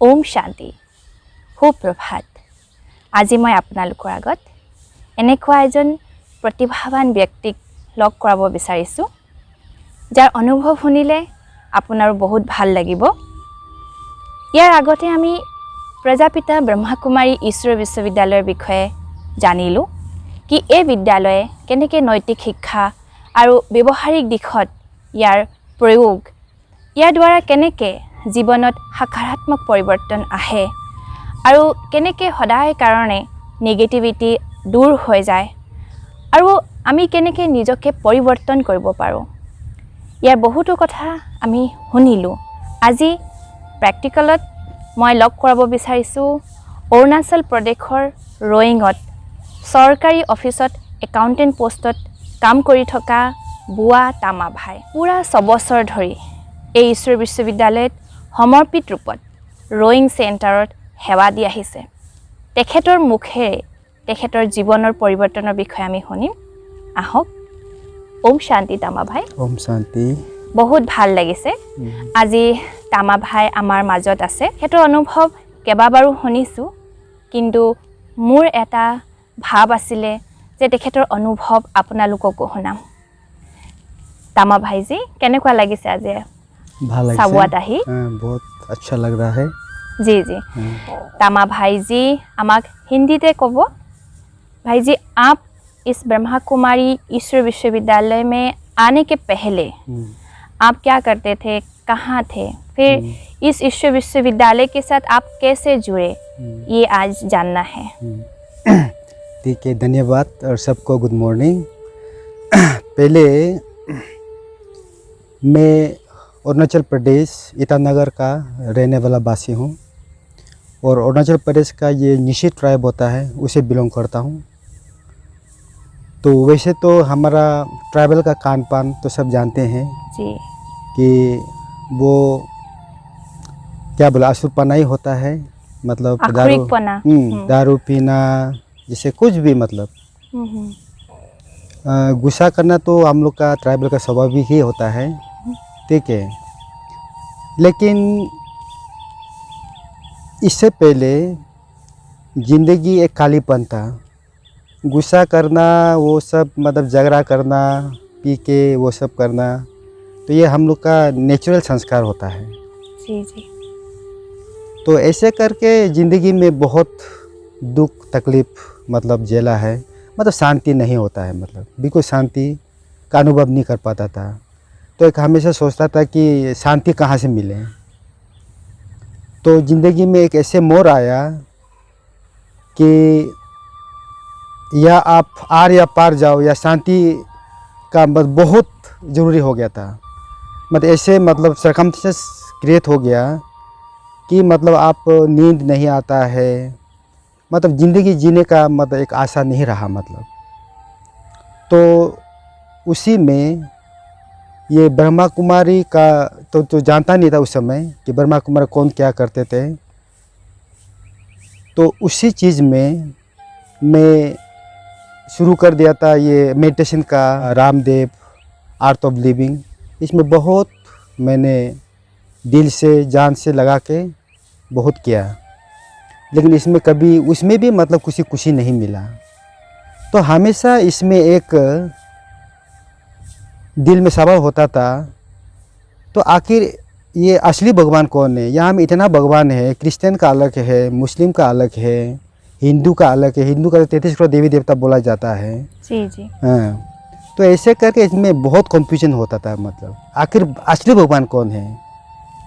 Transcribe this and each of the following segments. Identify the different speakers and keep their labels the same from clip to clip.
Speaker 1: ओम शांति सुप्रभात। আজি মই আপোনালোকৰ আগত এনেকুৱা এজন প্ৰতিভাৱান ব্যক্তিক লগ কৰাব বিচাৰিছোঁ যাৰ অনুভৱ শুনিলে আপোনাৰ বহুত ভাল লাগিব। ইয়াৰ আগতে আমি প্ৰজাপিতা ব্ৰহ্মাকুমাৰী ঈশ্বৰ বিশ্ববিদ্যালয়ৰ বিষয়ে জানিলোঁ কি এই বিদ্যালয়ে কেনেকৈ নৈতিক শিক্ষা আৰু ব্যৱহাৰিক দিশত ইয়াৰ প্ৰয়োগ ইয়াৰ দ্বাৰা কেনেকৈ জীৱনত সকাৰাত্মক পৰিৱৰ্তন আহে আৰু কেনেকৈ সদায় কাৰণে নেগেটিভিটি দূৰ হৈ যায় আৰু আমি কেনেকৈ নিজকে পৰিৱৰ্তন কৰিব পাৰোঁ ইয়াৰ বহুতো কথা আমি শুনিলোঁ। আজি প্ৰেক্টিকেলত মই লগ কৰাব বিচাৰিছোঁ অৰুণাচল প্ৰদেশৰ ৰয়িঙত চৰকাৰী অফিচত একাউণ্টেণ্ট পোষ্টত কাম কৰি থকা বুৱা তামা ভাই। পুৰা 6 বছৰ ধৰি এই ঈশ্বৰ বিশ্ববিদ্যালয়ত সমৰ্পিত ৰূপত ৰয়িং চেণ্টাৰত সেৱা দি আহিছে। তেখেতৰ মুখেৰে তেখেতৰ জীৱনৰ পৰিৱৰ্তনৰ বিষয়ে আমি শুনিম। আহক। ওম শান্তি তামা ভাই।
Speaker 2: ওম শান্তি।
Speaker 1: বহুত ভাল লাগিছে আজি তামা ভাই আমাৰ মাজত আছে। সেইটো অনুভৱ কেইবাবাৰো শুনিছোঁ, কিন্তু মোৰ এটা ভাৱ আছিলে যে তেখেতৰ অনুভৱ আপোনালোককো শুনাম। तामा भाई जी কেনেকুৱা লাগিছে আজি সাবুৱাত আহি?
Speaker 2: बहुत अच्छा लग रहा है।
Speaker 1: जी जी। तामा भाई जी আমাক হিন্দীতে কব। भाई जी आप इस ब्रह्मा कुमारी ईश्वर विश्वविद्यालय में आने के पहले आप क्या करते थे, कहाँ थे, फिर इस ईश्वर विश्वविद्यालय के साथ आप कैसे जुड़े, ये आज जानना है।
Speaker 2: ठीक है, धन्यवाद और सबको गुड मॉर्निंग। पहले मैं अरुणाचल प्रदेश ईटानगर का रहने वाला वासी हूँ और अरुणाचल प्रदेश का ये निशी ट्राइब होता है उसे बिलोंग करता हूँ। तो वैसे तो हमारा ट्राइबल का खान पान तो सब जानते हैं
Speaker 1: जी
Speaker 2: कि वो क्या बोला असुरपना ही होता है, मतलब दारू पीना जैसे कुछ भी, मतलब गुस्सा करना तो हम लोग का ट्राइबल का स्वाभाविक ही होता है, ठीक है। लेकिन इससे पहले ज़िंदगी एक खालीपन था। गुस्सा करना वो सब, मतलब झगड़ा करना, पी के वो सब करना, तो ये हम लोग का नेचुरल संस्कार होता है।
Speaker 1: जी जी।
Speaker 2: तो ऐसे करके ज़िंदगी में बहुत दुख तकलीफ़ मतलब झेला है, मतलब शांति नहीं होता है, मतलब बिल्कुल शांति का अनुभव नहीं कर पाता था। तो एक हमेशा सोचता था कि शांति कहाँ से मिले। तो ज़िंदगी में एक ऐसे मोड़ आया कि या आप आर या पार जाओ, या शांति का मतलब बहुत ज़रूरी हो गया था। मतलब ऐसे मतलब सर्कमस्टेंस क्रिएट हो गया कि मतलब आप नींद नहीं आता है, मतलब ज़िंदगी जीने का मतलब एक आशा नहीं रहा, मतलब। तो उसी में ये ब्रह्मा कुमारी का तो जानता नहीं था उस समय कि ब्रह्मा कुमारी कौन क्या करते थे। तो उसी चीज़ में मैं शुरू कर दिया था ये मेडिटेशन का, रामदेव आर्ट ऑफ लिविंग। इसमें बहुत मैंने दिल से जान से लगा के बहुत किया, लेकिन इसमें कभी उसमें भी मतलब खुशी नहीं मिला। तो हमेशा इसमें एक दिल में सवाल होता था, तो आखिर ये असली भगवान कौन है? यहाँ में इतना भगवान है, क्रिश्चियन का अलग है, मुस्लिम का अलग है, हिंदू का अलग है। हिंदू का 33 करोड़ देवी देवता बोला जाता है।
Speaker 1: जी जी।
Speaker 2: हाँ, तो ऐसे करके इसमें बहुत कंफ्यूजन होता था, मतलब आखिर असली भगवान कौन है?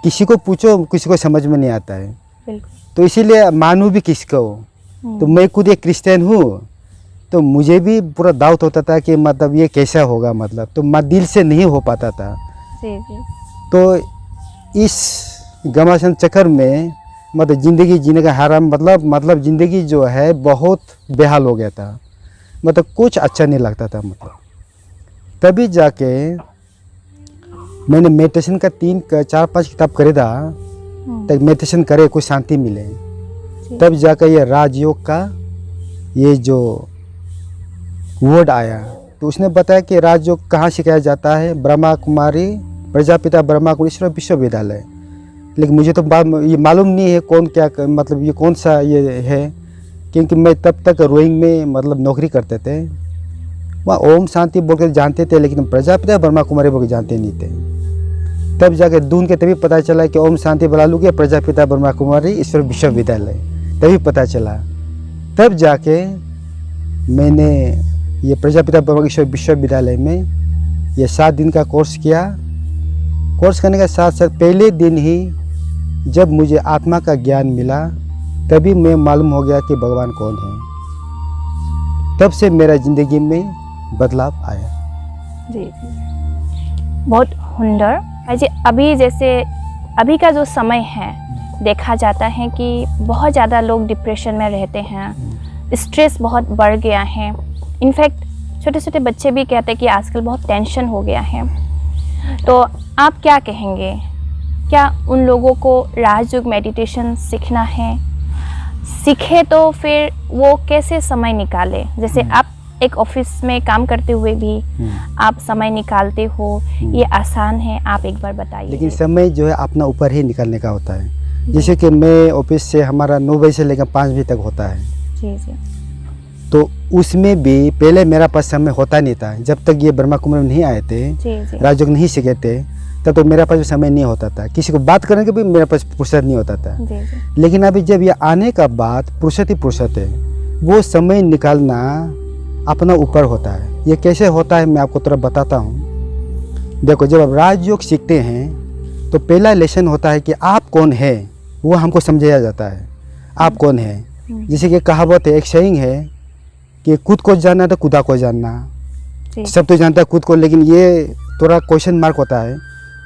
Speaker 2: किसी को पूछो, किसी को समझ में नहीं आता है। तो इसीलिए मानूँ भी किसको? तो मैं खुद एक क्रिश्चियन हूँ, तो मुझे भी पूरा डाउट होता था कि मतलब ये कैसा होगा, मतलब तो दिल से नहीं हो पाता था।
Speaker 1: जी जी।
Speaker 2: तो इस घमासान चक्कर में मतलब ज़िंदगी जीने का हराम, मतलब ज़िंदगी जो है बहुत बेहाल हो गया था, मतलब कुछ अच्छा नहीं लगता था। मतलब तभी जाके मैंने मेडिटेशन का 3-4-5 किताब खरीदा, तब मेडिटेशन करे कुछ शांति मिले। तब जाकर ये राजयोग का ये जो वर्ड आया, तो उसने बताया कि राजयोग कहाँ सिखाया जाता है? ब्रह्मा कुमारी प्रजापिता ब्रह्मा कुमारी ईश्वर विश्वविद्यालय। लेकिन मुझे तो ये मालूम नहीं है कौन क्या मतलब ये कौन सा ये है, क्योंकि मैं तब तक रोइंग में मतलब नौकरी करते थे। वहाँ ओम शांति बोल कर जानते थे, लेकिन प्रजापिता ब्रह्मा कुमारी बोल के जानते नहीं थे। तब जाके दून के तभी पता चला कि ओम शांति बलालू के प्रजापिता ब्रह्मा कुमारी ईश्वर विश्वविद्यालय, तभी पता चला। तब जाके मैंने ये प्रजापिता ब्रह्मा ईश्वर विश्वविद्यालय में ये 7 दिन का कोर्स किया। कोर्स करने के साथ साथ पहले दिन ही जब मुझे आत्मा का ज्ञान मिला, तभी मैं मालूम हो गया कि भगवान कौन है। तब से मेरा ज़िंदगी में बदलाव आया।
Speaker 1: जी जी, बहुत सुंदर। जी, अभी जैसे अभी का जो समय है, देखा जाता है कि बहुत ज़्यादा लोग डिप्रेशन में रहते हैं, स्ट्रेस बहुत बढ़ गया है। इनफैक्ट छोटे छोटे बच्चे भी कहते हैं कि आजकल बहुत टेंशन हो गया है। तो आप क्या कहेंगे, क्या उन लोगों को राजयोग मेडिटेशन सीखना है? सीखे तो फिर वो कैसे समय निकाले? जैसे आप एक ऑफिस में काम करते हुए भी आप समय निकालते हो, ये आसान है? आप एक बार बताइए।
Speaker 2: लेकिन समय जो है अपना ऊपर ही निकालने का होता है। जैसे कि मैं ऑफिस से हमारा 9 बजे से लेकर 5 बजे तक होता है।
Speaker 1: जी जी।
Speaker 2: तो उसमें भी पहले मेरा पास समय होता नहीं था। जब तक ये ब्रह्मा कुमारी नहीं आए थे, राजयोग नहीं सीखे थे, तब तो मेरा पास समय नहीं होता था। किसी को बात करने के भी मेरे पास फुर्सत नहीं होता था।
Speaker 1: जी जी।
Speaker 2: लेकिन अभी जब ये आने का बाद फुर्सत ही फुर्सत है, वो समय निकालना अपना ऊपर होता है। ये कैसे होता है मैं आपको थोड़ा बताता हूँ। देखो, जब आप राजयोग सीखते हैं तो पहला लेसन होता है कि आप कौन है, वो हमको समझाया जाता है। आप कौन है, जैसे कि कहावत है, एक सेइंग है कि खुद को जानना तो खुदा को जानना। सब तो जानता है खुद को, लेकिन ये थोड़ा क्वेश्चन मार्क होता है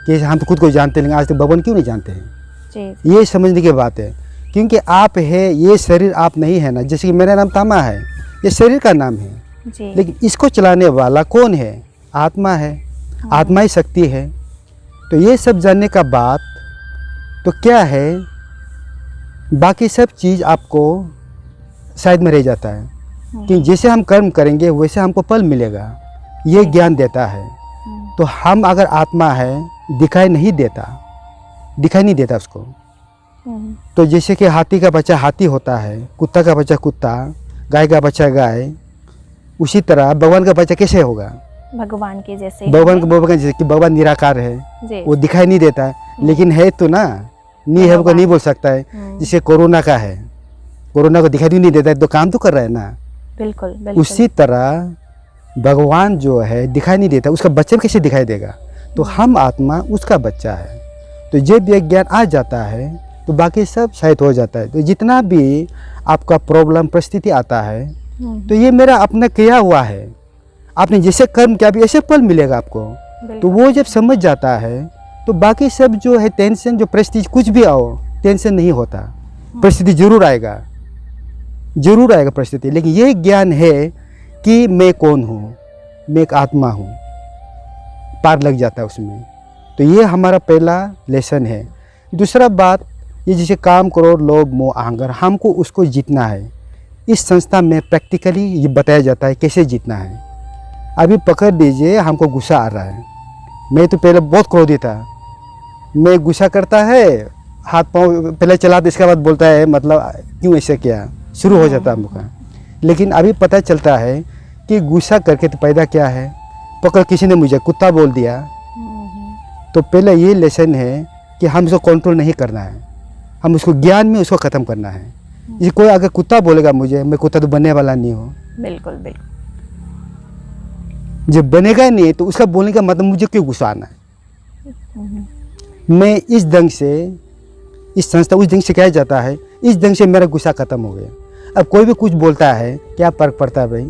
Speaker 2: कि हम तो खुद को जानते हैं, लेकिन आज तक भगवान क्यों नहीं जानते हैं। ये समझने की बात है, क्योंकि आप है, ये शरीर आप नहीं है ना। जैसे कि मेरा नाम तामा है, ये शरीर का नाम है, लेकिन इसको चलाने वाला कौन है? आत्मा है। आत्मा ही शक्ति है। तो ये सब जानने का बात तो क्या है, बाकी सब चीज़ आपको शायद में रह जाता है कि जैसे हम कर्म करेंगे वैसे हमको फल मिलेगा, ये ज्ञान देता है। तो हम अगर आत्मा है, दिखाई नहीं देता उसको। तो जैसे कि हाथी का बच्चा हाथी होता है, कुत्ता का बच्चा कुत्ता, गाय का बच्चा गाय, उसी तरह भगवान का बच्चा कैसे होगा?
Speaker 1: भगवान के जैसे।
Speaker 2: भगवान जैसे कि भगवान निराकार है, वो दिखाई नहीं देता है, लेकिन है तो ना। नहीं है वो नहीं बोल सकता है। जैसे कोरोना का है, कोरोना को दिखाई नहीं देता है, तो काम तो कर रहा है ना।
Speaker 1: बिल्कुल बिल्कुल।
Speaker 2: उसी तरह भगवान जो है दिखाई नहीं देता, उसका बच्चा कैसे दिखाई देगा? तो हम आत्मा उसका बच्चा है। तो जब ये ज्ञान आ जाता है तो बाकी सब शायद हो जाता है। तो जितना भी आपका प्रॉब्लम परिस्थिति आता है, तो ये मेरा अपना किया हुआ है। आपने जैसे कर्म किया भी ऐसे फल मिलेगा आपको। तो वो जब समझ जाता है तो बाकी सब जो है टेंशन, जो परिस्थिति कुछ भी आओ, टेंशन नहीं होता। परिस्थिति जरूर आएगा परिस्थिति, लेकिन ये ज्ञान है कि मैं कौन हूँ, मैं एक आत्मा हूँ, पार लग जाता है उसमें। तो ये हमारा पहला लेसन है। दूसरा बात, ये जैसे काम करो, लोभ मोह अहंकार, हमको उसको जीतना है। इस संस्था में प्रैक्टिकली ये बताया जाता है कैसे जीतना है। अभी पकड़ दीजिए, हमको गुस्सा आ रहा है। मैं तो पहले बहुत क्रोधी था, मैं गुस्सा करता है, हाथ पाँव पहले चलाता, इसके बाद बोलता है मतलब क्यों ऐसे किया, शुरू हो जाता है हमका। लेकिन अभी पता चलता है कि गुस्सा करके तो पैदा क्या है। पकड़ किसी ने मुझे कुत्ता बोल दिया, तो पहले ये लेसन है कि हम उसको कंट्रोल नहीं करना है, हम उसको ज्ञान में उसको ख़त्म करना है। जैसे कोई अगर कुत्ता बोलेगा मुझे, मैं कुत्ता तो बनने वाला नहीं हूँ। बिल्कुल बिल्कुल। जब बनेगा नहीं तो उसका बोलने का मतलब मुझे क्यों गुस्सा आना है। मैं इस ढंग से, इस संस्था उस ढंग से किया जाता है, इस ढंग से मेरा गुस्सा खत्म हो गया। अब कोई भी कुछ बोलता है, क्या फर्क पड़ता है भाई।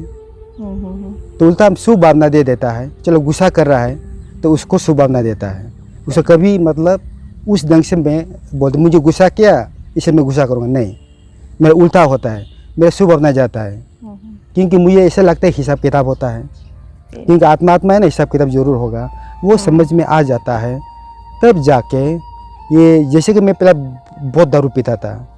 Speaker 2: तो उल्टा हम शुभ भावना दे देता है। चलो गुस्सा कर रहा है तो उसको शुभ भावना देता है। उसे कभी मतलब उस ढंग से मैं बोलता, मुझे गुस्सा किया इसे मैं गुस्सा करूँगा, नहीं, मेरा उल्टा होता है, मेरा शुभ भावना जाता है। क्योंकि मुझे ऐसा लगता है हिसाब किताब होता है, क्योंकि आत्मा है ना, हिसाब किताब जरूर होगा। वो समझ में आ जाता है, तब जाके ये, जैसे कि मैं पहले बहुत दारू पीता था।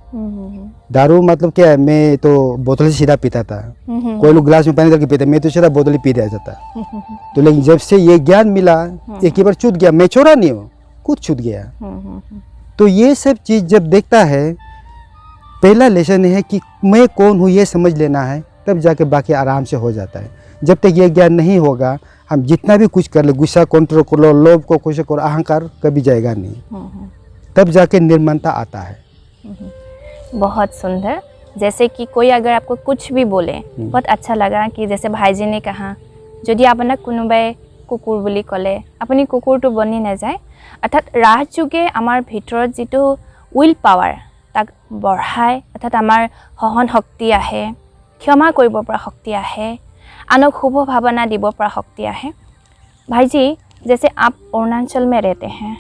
Speaker 2: दारू मतलब क्या है, मैं तो बोतल से सीधा पीता था। कोई लोग गिलास में पानी करके पीते, मैं तो सीधा बोतल ही पी दिया जाता। तो लेकिन जब से ये ज्ञान मिला, एक ही बार छूट गया। मैं छोड़ा नहीं हूँ, खुद छूट गया। तो ये सब चीज़ जब देखता है, पहला लेसन है कि मैं कौन हूँ ये समझ लेना है, तब जाके बाकी आराम से हो जाता है। जब तक ये ज्ञान नहीं होगा, हम जितना भी कुछ कर ले, गुस्सा कंट्रोल कर लो, लोभ को कुछ करो, अहंकार कभी जाएगा नहीं, तब जाके निर्मलता आता है।
Speaker 1: बहुत सुंदर। जैसे कि कोई अगर आपको कुछ भी बोले, बहुत अच्छा लगा कि जैसे भाईजी ने कहा যদি আপোনাক কোনোবাই কুকুৰ বুলি ক'লে আপুনি কুকুৰটো বনি নাযায়, অৰ্থাৎ ৰাজযোগে আমাৰ ভিতৰত যিটো উইল পাৱাৰ তাক বঢ়ায়, অৰ্থাৎ আমাৰ সহন শক্তি আহে, ক্ষমা কৰিব পৰা শক্তি আহে, আনক শুভ ভাৱনা দিব পৰা শক্তি আহে। भाईजी, जैसे आप अरुणाचल में रहते हैं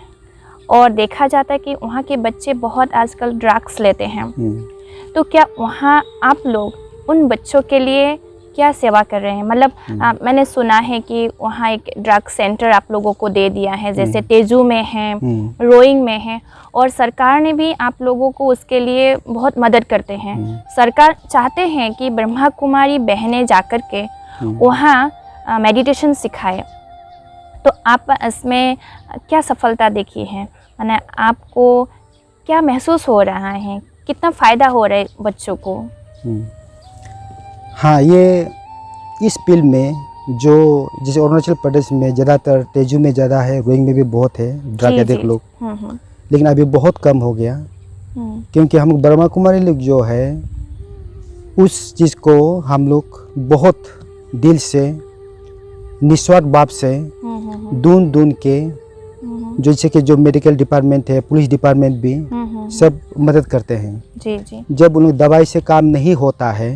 Speaker 1: और देखा जाता है कि वहाँ के बच्चे बहुत आजकल ड्रग्स लेते हैं, तो क्या वहाँ आप लोग उन बच्चों के लिए क्या सेवा कर रहे हैं? मतलब मैंने सुना है कि वहाँ एक ड्रग सेंटर आप लोगों को दे दिया है, जैसे तेजू में है, रोइंग में है, और सरकार ने भी आप लोगों को उसके लिए बहुत मदद करते हैं। सरकार चाहते हैं कि ब्रह्मा कुमारी बहनें जाकर के वहाँ मेडिटेशन सिखाए, तो आप इसमें क्या सफलता देखी है? माने आपको क्या महसूस हो रहा है, कितना फ़ायदा हो रहा है बच्चों को?
Speaker 2: हाँ, ये इस फील्ड में जो जैसे अरुणाचल प्रदेश में ज़्यादातर, तेजू में ज़्यादा है, रोइंग में भी बहुत है ड्रग एडिक्ट लोग, लेकिन अभी बहुत कम हो गया, क्योंकि हम ब्रह्मा कुमारी लोग जो है उस चीज़ को हम लोग बहुत दिल से, निस्वार्थ भाव से ढूंढ के, जैसे कि जो मेडिकल डिपार्टमेंट है, पुलिस डिपार्टमेंट भी सब मदद करते हैं।
Speaker 1: जी।
Speaker 2: जब उन दवाई से काम नहीं होता है,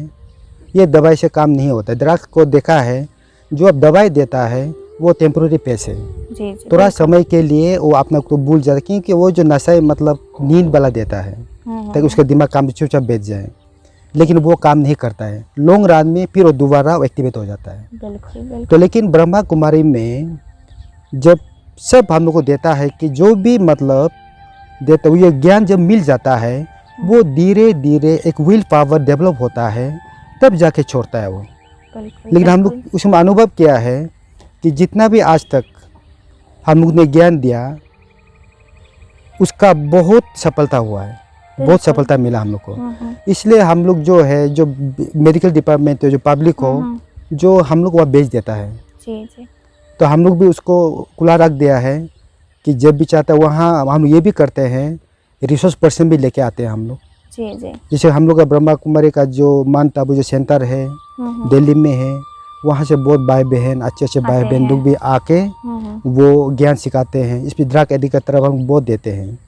Speaker 2: ये दवाई से काम नहीं होता है। ड्रग्स को देखा है, जो अब दवाई देता है वो टेम्प्रोरी पेश है, थोड़ा समय के लिए वो अपना को भूल जाता है, क्योंकि वो जो नशा मतलब नींद वाला देता है ताकि उसका दिमाग काम चुपचाप बैठ जाए, लेकिन वो काम नहीं करता है। लॉन्ग रन में फिर वो दोबारा एक्टिवेट हो जाता है।
Speaker 1: बिल्कुल।
Speaker 2: तो लेकिन ब्रह्मा कुमारी में जब सब हम लोग को देता है कि जो भी मतलब देता है, ये ज्ञान जब मिल जाता है, वो धीरे धीरे एक विल पावर डेवलप होता है, तब जाके छोड़ता है वो। लेकिन हम लोग उसमें अनुभव किया है कि जितना भी आज तक हम लोग ने ज्ञान दिया, उसका बहुत सफलता हुआ है, बहुत सफलता मिला हम लोग को। इसलिए हम लोग जो है, जो मेडिकल डिपार्टमेंट है, जो पब्लिक हो, जो हम लोग वहाँ बेच देता है, तो हम लोग भी उसको खुला रख दिया है कि जब भी चाहता है वहाँ हम ये भी करते हैं, रिसोर्स पर्सन भी लेके आते हैं हम लोग। जैसे हम लोग का ब्रह्मा कुमारी का जो माउंट आबू जो सेंटर है दिल्ली में है, वहाँ से बहुत भाई बहन, अच्छे भाई बहन लोग भी आके वो ज्ञान सिखाते हैं। इस पर ड्रग एडिक्ट की तरफ हम बहुत देते हैं।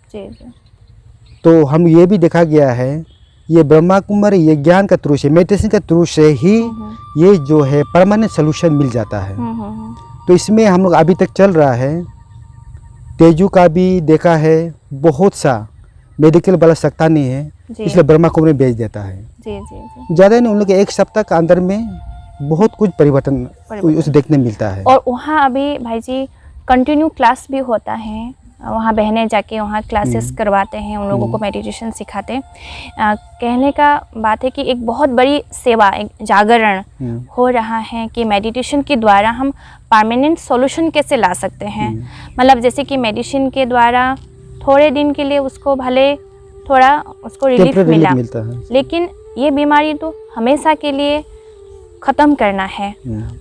Speaker 2: तो हम ये भी देखा गया है, ये ब्रह्मा कुमारी ये ज्ञान का थ्रू से, मेडिटेशन का थ्रू से ही ये जो है परमानेंट सोल्यूशन मिल जाता है। तो इसमें हम लोग अभी तक चल रहा है। तेजू का भी देखा है, बहुत सा मेडिकल वाला सकता नहीं है, इसलिए ब्रह्मा कुमारी बेच देता है। ज़्यादा नहीं, उन लोग एक सप्ताह के अंदर में बहुत कुछ परिवर्तन उसे देखने मिलता है।
Speaker 1: और वहाँ अभी भाईजी कंटिन्यू क्लास भी होता है, वहाँ बहनें जाके वहाँ क्लासेस करवाते हैं, उन लोगों को मेडिटेशन सिखाते हैं। कहने का बात है कि एक बहुत बड़ी सेवा, एक जागरण हो रहा है कि मेडिटेशन के द्वारा हम परमानेंट सॉल्यूशन कैसे ला सकते हैं। मतलब जैसे कि मेडिसिन के द्वारा थोड़े दिन के लिए उसको भले थोड़ा उसको रिलीफ मिलता है, लेकिन ये बीमारी तो हमेशा के लिए ख़त्म करना है,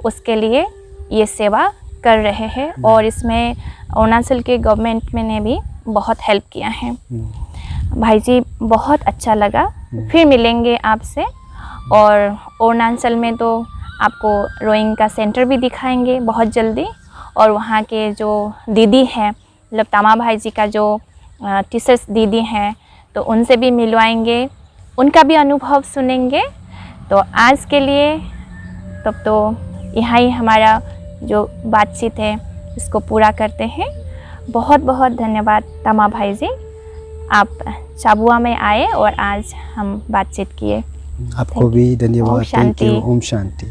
Speaker 1: उसके लिए ये सेवा कर रहे हैं। और इसमें अरुणाचल के गवर्नमेंट में ने भी बहुत हेल्प किया है। भाईजी, बहुत अच्छा लगा, फिर मिलेंगे आपसे। और अरुणाचल में तो आपको रोइंग का सेंटर भी दिखाएंगे बहुत जल्दी, और वहाँ के जो दीदी हैं, मतलब तामा भाईजी का जो टीचर्स दीदी हैं, तो उनसे भी मिलवाएंगे, उनका भी अनुभव सुनेंगे। तो आज के लिए तब तो यहाँ ही हमारा जो बातचीत है इसको पूरा करते हैं। बहुत बहुत धन्यवाद तामा भाईजी, आप चाबुआ में आए और आज हम बातचीत किए।
Speaker 2: आपको भी धन्यवाद।
Speaker 1: ओम शांति।
Speaker 2: ओम शांति।